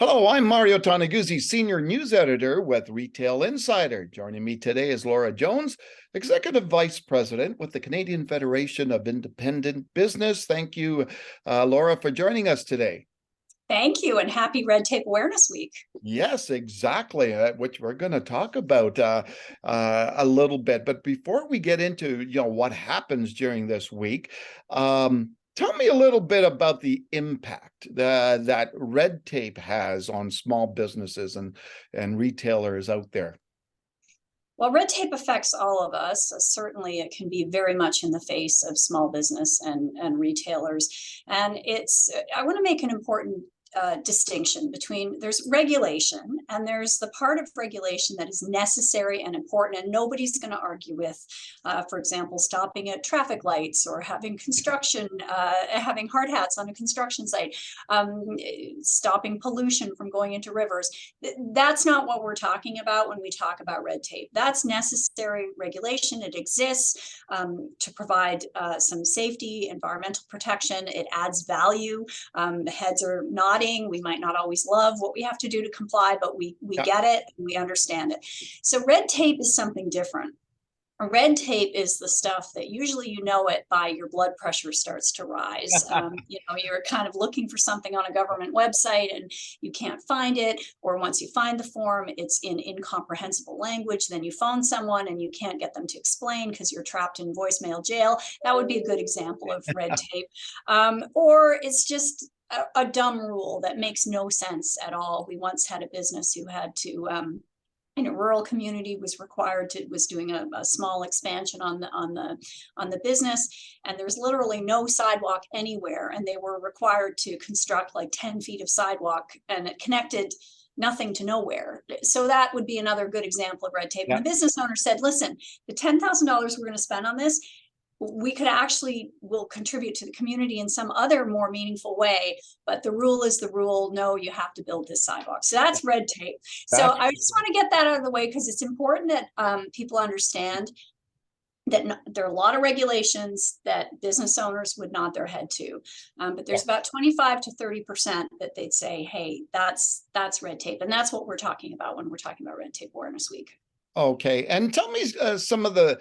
Hello, I'm Mario Toneguzzi, Senior News Editor with Retail Insider. Joining me today is Laura Jones, Executive Vice President with the Canadian Federation of Independent Business. Thank you, Laura, for joining us today. Thank you, and happy Red Tape Awareness Week. Yes, exactly, which we're going to talk about a little bit. But before we get into what happens during this week, tell me a little bit about the impact that red tape has on small businesses and retailers out there. Well, red tape affects all of us. Certainly, it can be very much in the face of small business and retailers. And I want to make an important distinction between there's regulation and there's the part of regulation that is necessary and important, and nobody's going to argue with, for example, stopping at traffic lights or having having hard hats on a construction site, stopping pollution from going into rivers. That's not what we're talking about when we talk about red tape. That's necessary regulation. It exists to provide some safety, environmental protection. It adds value. Heads are nodding. We might not always love what we have to do to comply, but we get it and we understand it. So red tape is something different. A red tape is the stuff that usually it by your blood pressure starts to rise. You're kind of looking for something on a government website and you can't find it, or once you find the form, it's in incomprehensible language. Then you phone someone and you can't get them to explain because you're trapped in voicemail jail. That would be a good example of red tape. Or it's just a dumb rule that makes no sense at all. We once had a business who had to, in a rural community, was doing a small expansion on the business, and there's literally no sidewalk anywhere, and they were required to construct like 10 feet of sidewalk, and it connected nothing to nowhere. So that would be another good example of red tape. Yeah. And the business owner said, listen, the $10,000 we're going to spend on this, will contribute to the community in some other more meaningful way, but the rule is the rule. No, you have to build this sidewalk. So that's red tape. So I just want to get that out of the way because it's important that people understand that there are a lot of regulations that business owners would nod their head to, but there's about 25 to 30% that they'd say, hey, that's red tape. And that's what we're talking about when we're talking about Red Tape Awareness Week. Okay. And tell me some of the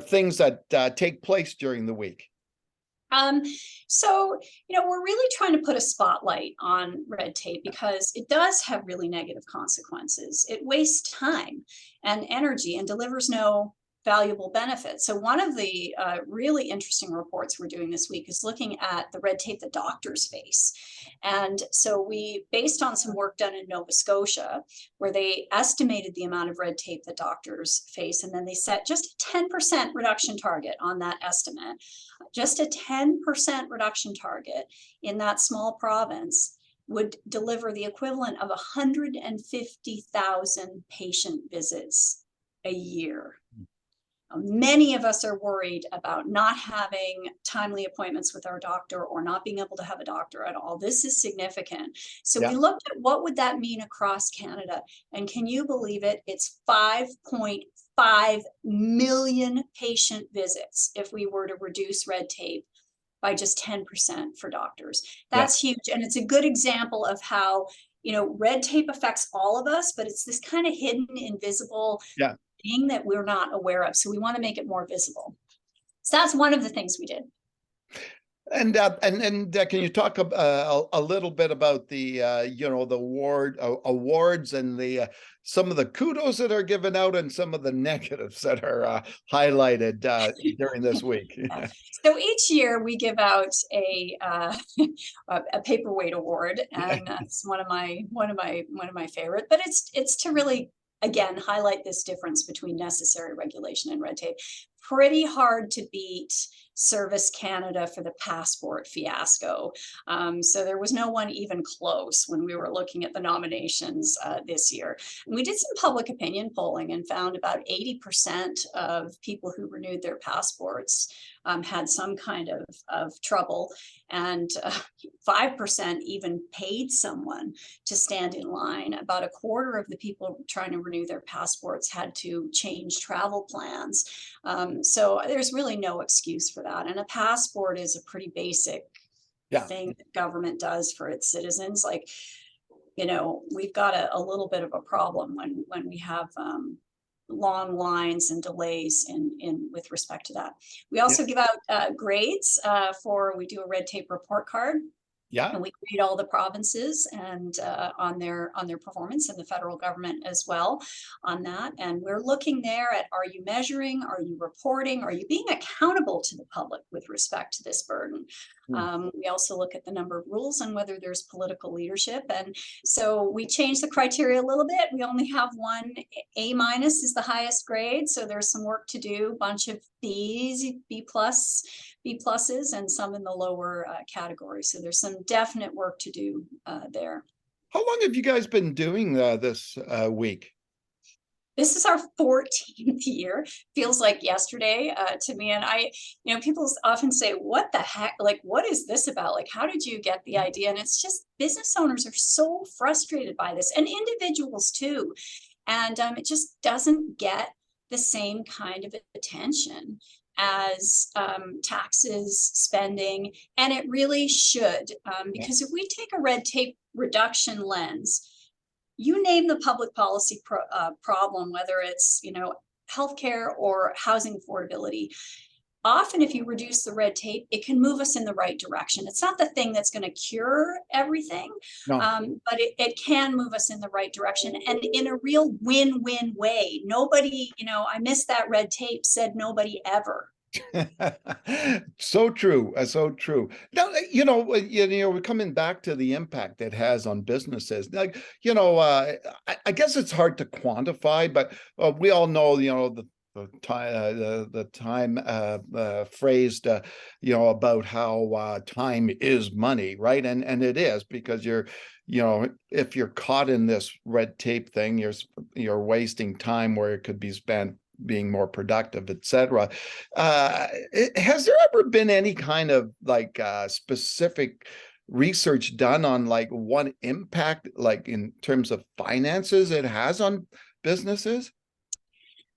things that take place during the week. So, we're really trying to put a spotlight on red tape because it does have really negative consequences. It wastes time and energy and delivers no valuable benefits. So one of the really interesting reports we're doing this week is looking at the red tape the doctors face. And so we, based on some work done in Nova Scotia, where they estimated the amount of red tape that doctors face, and then they set just a 10% reduction target on that estimate. Just a 10% reduction target in that small province would deliver the equivalent of 150,000 patient visits a year. Many of us are worried about not having timely appointments with our doctor or not being able to have a doctor at all. This is significant. So we looked at what would that mean across Canada. And can you believe it? It's 5.5 million patient visits if we were to reduce red tape by just 10% for doctors. That's huge. And it's a good example of how, red tape affects all of us, but it's this kind of hidden, invisible thing that we're not aware of. So we want to make it more visible. So that's one of the things we did. And can you talk a little bit about the the awards and the some of the kudos that are given out and some of the negatives that are highlighted during this week? So each year we give out a paperweight award, and it's one of my favorite. But it's to really, again, highlight this difference between necessary regulation and red tape. Pretty hard to beat Service Canada for the passport fiasco. So there was no one even close when we were looking at the nominations this year. And we did some public opinion polling and found about 80% of people who renewed their passports had some kind of trouble, and 5% even paid someone to stand in line. About a quarter of the people trying to renew their passports had to change travel plans. So there's really no excuse for that. And a passport is a pretty basic thing that government does for its citizens. Like, we've got a little bit of a problem when we have long lines and delays in with respect to that. We Yeah. also give out grades we do a red tape report card. Yeah. And we grade all the provinces and on their performance, and the federal government as well on that. And we're looking there at, are you measuring? Are you reporting? Are you being accountable to the public with respect to this burden? We also look at the number of rules and whether there's political leadership. And so we changed the criteria a little bit. We only have one A- is the highest grade. So there's some work to do, bunch of Bs, B plus, B pluses, and some in the lower category. So there's some definite work to do there. How long have you guys been doing this week? This is our 14th year. Feels like yesterday to me. And people often say, what the heck? Like, what is this about? Like, how did you get the idea? And it's just business owners are so frustrated by this, and individuals too. And it just doesn't get the same kind of attention as taxes, spending, and it really should. Because if we take a red tape reduction lens, you name the public policy problem, whether it's healthcare or housing affordability. Often, if you reduce the red tape, it can move us in the right direction. It's not the thing that's going to cure everything, No. but it can move us in the right direction, and in a real win-win way. Nobody, I miss that red tape, said nobody ever. So true, so true. Now, we're coming back to the impact it has on businesses. Like, I guess it's hard to quantify, but we all know, the time phrased, about how time is money, right? And it is, because if you're caught in this red tape thing, you're wasting time where it could be spent being more productive, etc. Has there ever been any kind of specific research done on what impact, in terms of finances, it has on businesses?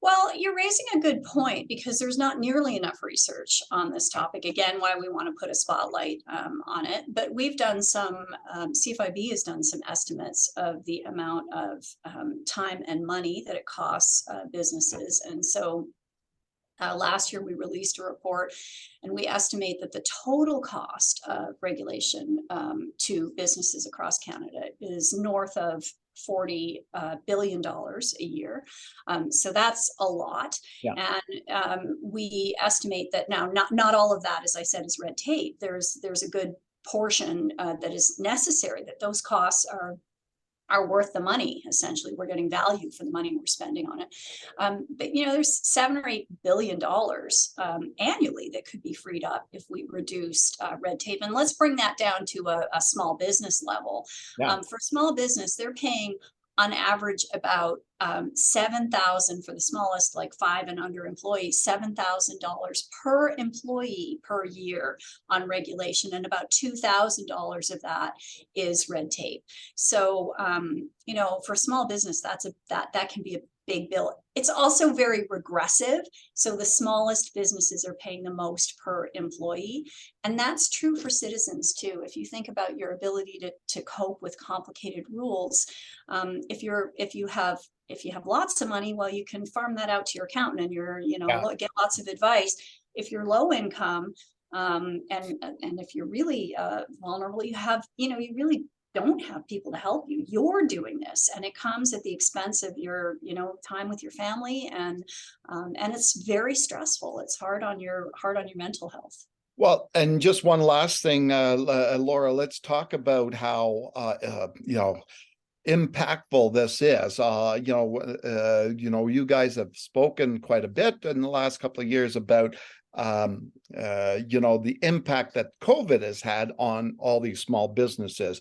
Well, you're raising a good point, because there's not nearly enough research on this topic. Again, why we want to put a spotlight on it. But we've done CFIB has done some estimates of the amount of time and money that it costs businesses. And so last year we released a report, and we estimate that the total cost of regulation to businesses across Canada is north of $40 billion a year. So that's a lot. Yeah. And we estimate that now, not all of that, as I said, is red tape. There's a good portion that is necessary, that those costs are worth the money. Essentially, we're getting value for the money we're spending on it. But there's $7 or $8 billion annually that could be freed up if we reduced red tape. And let's bring that down to a small business level. Yeah. For small business, they're paying on average about $7,000 for the smallest, like 5 and under employees, $7,000 per employee per year on regulation, and about $2,000 of that is red tape. So for small business, that can be a big bill. It's also very regressive. So the smallest businesses are paying the most per employee. And that's true for citizens too. If you think about your ability to cope with complicated rules, if you have lots of money, well, you can farm that out to your accountant, and get lots of advice. If you're low income, and if you're really vulnerable, you really don't have people to help you. You're doing this, and it comes at the expense of your time with your family, and it's very stressful. It's hard on your mental health. Well, and just one last thing, Laura, let's talk about how impactful this is. You guys have spoken quite a bit in the last couple of years about the impact that COVID has had on all these small businesses.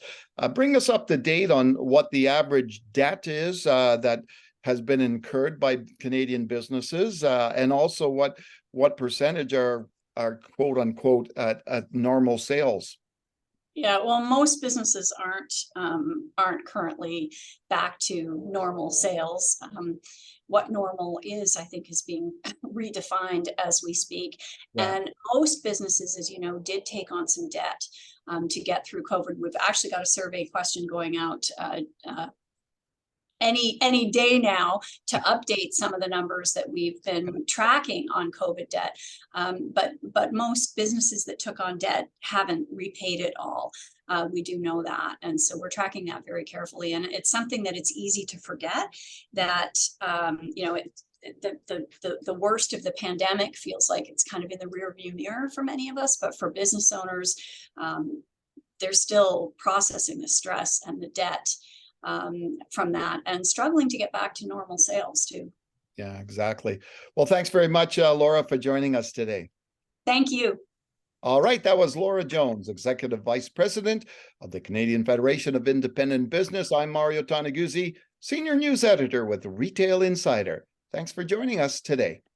Bring us up to date on what the average debt is that has been incurred by Canadian businesses, and also what percentage are quote unquote at normal sales. Yeah, well, most businesses aren't currently back to normal sales. What normal is, I think, is being redefined as we speak. Yeah. And most businesses, as you know, did take on some debt to get through COVID. We've actually got a survey question going out any day now to update some of the numbers that we've been tracking on COVID debt. But most businesses that took on debt haven't repaid it all. We do know that. And so we're tracking that very carefully. And it's something that it's easy to forget that, the worst of the pandemic feels like it's kind of in the rearview mirror for many of us, but for business owners, they're still processing the stress and the debt from that and struggling to get back to normal sales too. Yeah, exactly. Well, thanks very much, Laura, for joining us today. Thank you. All right, that was Laura Jones, Executive Vice President of the Canadian Federation of Independent Business. I'm Mario Toneguzzi, Senior News Editor with Retail Insider. Thanks for joining us today.